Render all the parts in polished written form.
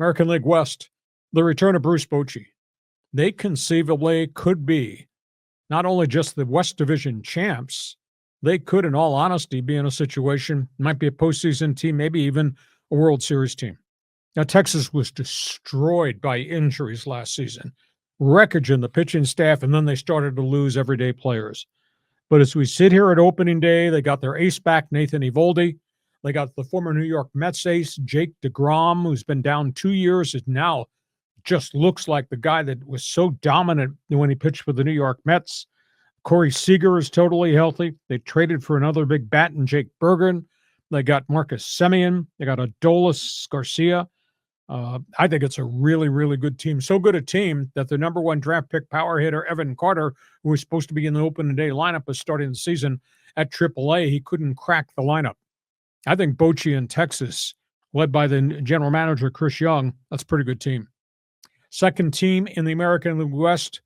American League West, the return of Bruce Bochy. They conceivably could be not only just the West Division champs, they could, in all honesty, be in a situation, might be a postseason team, maybe even a World Series team. Now, Texas was destroyed by injuries last season, wreckage in the pitching staff, and then they started to lose everyday players. But as we sit here at opening day, they got their ace back, Nathan Eovaldi. They got the former New York Mets ace, Jake DeGrom, who's been down 2 years, is now just looks like the guy that was so dominant when he pitched for the New York Mets. Corey Seager is totally healthy. They traded for another big bat in Jake Bergen. They got Marcus Semien. They got Adolis Garcia. I think it's a really, really good team. So good a team that the number one draft pick power hitter, Evan Carter, who was supposed to be in the opening day lineup, was starting the season at AAA. He couldn't crack the lineup. I think Bochy in Texas, led by the general manager, Chris Young, that's a pretty good team. Second team in the American League West,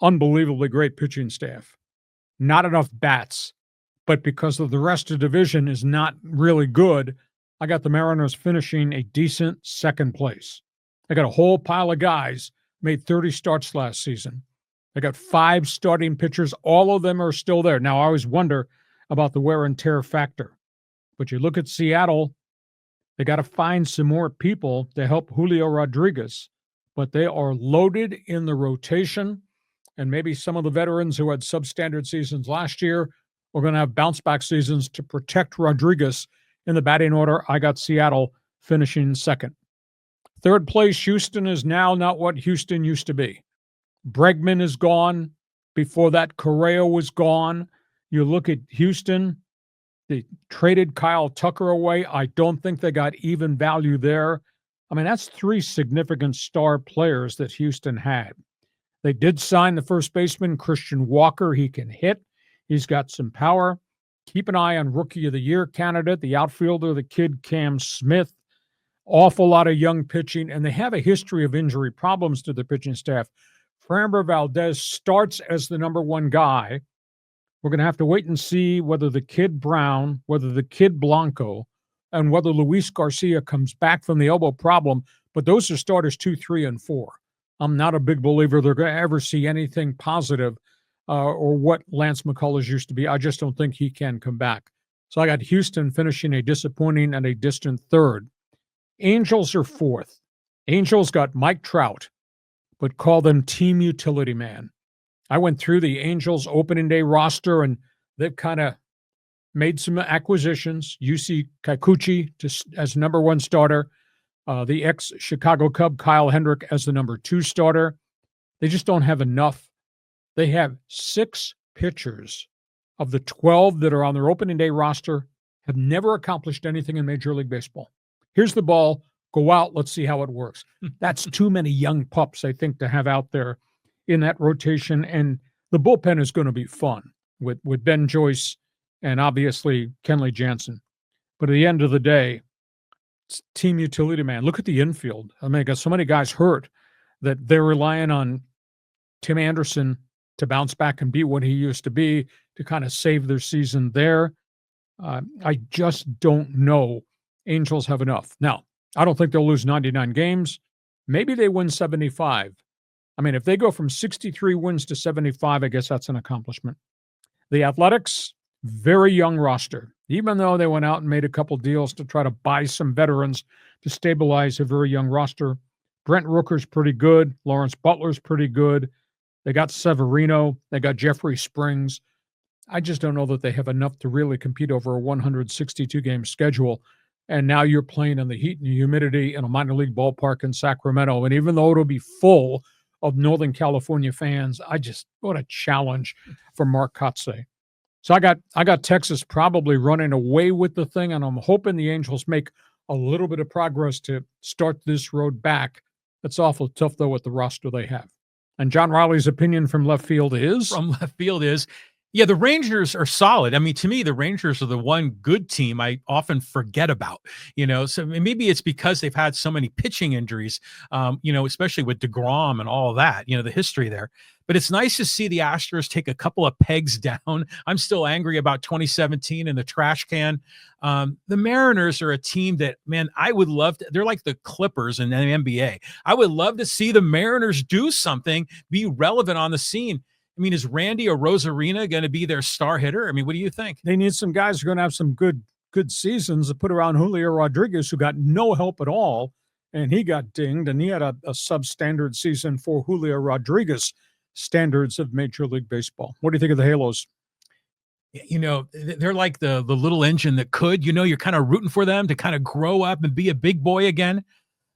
unbelievably great pitching staff. Not enough bats, but because of the rest of the division is not really good, I got the Mariners finishing a decent second place. I got a whole pile of guys made 30 starts last season. I got 5 starting pitchers. All of them are still there. Now, I always wonder about the wear and tear factor. But you look at Seattle, they got to find some more people to help Julio Rodriguez. But they are loaded in the rotation. And maybe some of the veterans who had substandard seasons last year are going to have bounce-back seasons to protect Rodriguez. In the batting order, I got Seattle finishing second. Third place, Houston is now not what Houston used to be. Bregman is gone. Before that, Correa was gone. You look at Houston, they traded Kyle Tucker away. I don't think they got even value there. I mean, that's 3 significant star players that Houston had. They did sign the first baseman, Christian Walker. He can hit. He's got some power. Keep an eye on Rookie of the Year candidate, the outfielder, the kid Cam Smith. Awful lot of young pitching, and they have a history of injury problems to the pitching staff. Framber Valdez starts as the number 1 guy. We're going to have to wait and see whether the kid Brown, whether the kid Blanco, and whether Luis Garcia comes back from the elbow problem. But those are starters 2, 3, and 4. I'm not a big believer they're going to ever see anything positive or what Lance McCullers used to be. I just don't think he can come back. So I got Houston finishing a disappointing and a distant third. Angels are fourth. Angels got Mike Trout, but call them team utility man. I went through the Angels opening day roster, and they've kind of made some acquisitions. Yusei Kikuchi as number 1 starter. The ex-Chicago Cub Kyle Hendrick as the number 2 starter. They just don't have enough. They have 6 pitchers of the 12 that are on their opening day roster have never accomplished anything in Major League Baseball. Here's the ball. Go out. Let's see how it works. That's too many young pups, I think, to have out there in that rotation. And the bullpen is going to be fun with Ben Joyce and obviously Kenley Jansen. But at the end of the day, it's team utility man. Look at the infield. I mean, I got so many guys hurt that they're relying on Tim Anderson to bounce back and be what he used to be to kind of save their season there. I just don't know Angels have enough. Now, I don't think they'll lose 99 games. Maybe they win 75. I mean, if they go from 63 wins to 75, I guess that's an accomplishment. The Athletics, very young roster. Even though they went out and made a couple deals to try to buy some veterans to stabilize a very young roster. Brent Rooker's pretty good. Lawrence Butler's pretty good. They got Severino. They got Jeffrey Springs. I just don't know that they have enough to really compete over a 162-game schedule. And now you're playing in the heat and humidity in a minor league ballpark in Sacramento. And even though it'll be full of Northern California fans, what a challenge for Mark Kotsay. So I got Texas probably running away with the thing, and I'm hoping the Angels make a little bit of progress to start this road back. It's awful tough, though, with the roster they have. And John Raleigh's opinion from left field is? From left field is Yeah, the Rangers are solid. I mean, to me, the Rangers are the one good team I often forget about, So maybe it's because they've had so many pitching injuries, especially with DeGrom and all of that, the history there. But it's nice to see the Astros take a couple of pegs down. I'm still angry about 2017 and the trash can. The Mariners are a team that, man, I would love to. They're like the Clippers in the NBA. I would love to see the Mariners do something, be relevant on the scene. I mean, is Randy or Rosarina going to be their star hitter? I mean, what do you think? They need some guys who are going to have some good seasons to put around Julio Rodriguez, who got no help at all, and he got dinged, and he had a substandard season for Julio Rodriguez standards of Major League Baseball. What do you think of the Halos? They're like the little engine that could. You're kind of rooting for them to kind of grow up and be a big boy again.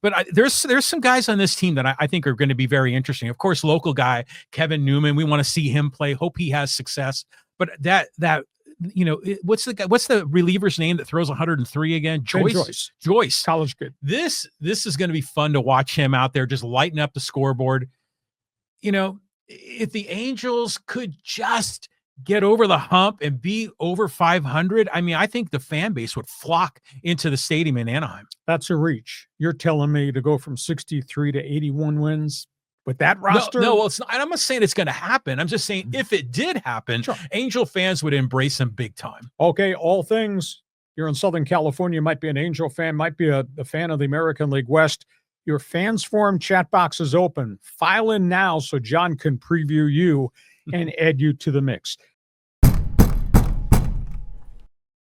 But there's some guys on this team that I think are going to be very interesting. Of course, local guy Kevin Newman. We want to see him play. Hope he has success. But what's the reliever's name that throws 103 again? Joyce, college kid. This is going to be fun to watch him out there just lighting up the scoreboard. If the Angels could just get over the hump and be over 500, I mean, I think the fan base would flock into the stadium in Anaheim. That's a reach. You're telling me to go from 63 to 81 wins with that roster? No, well, I'm not saying it's going to happen. I'm just saying if it did happen, sure, Angel fans would embrace them big time. Okay, all things. You're in Southern California, might be an Angel fan, might be a fan of the American League West. Your fans forum chat box is open. File in now so John can preview you and add you to the mix.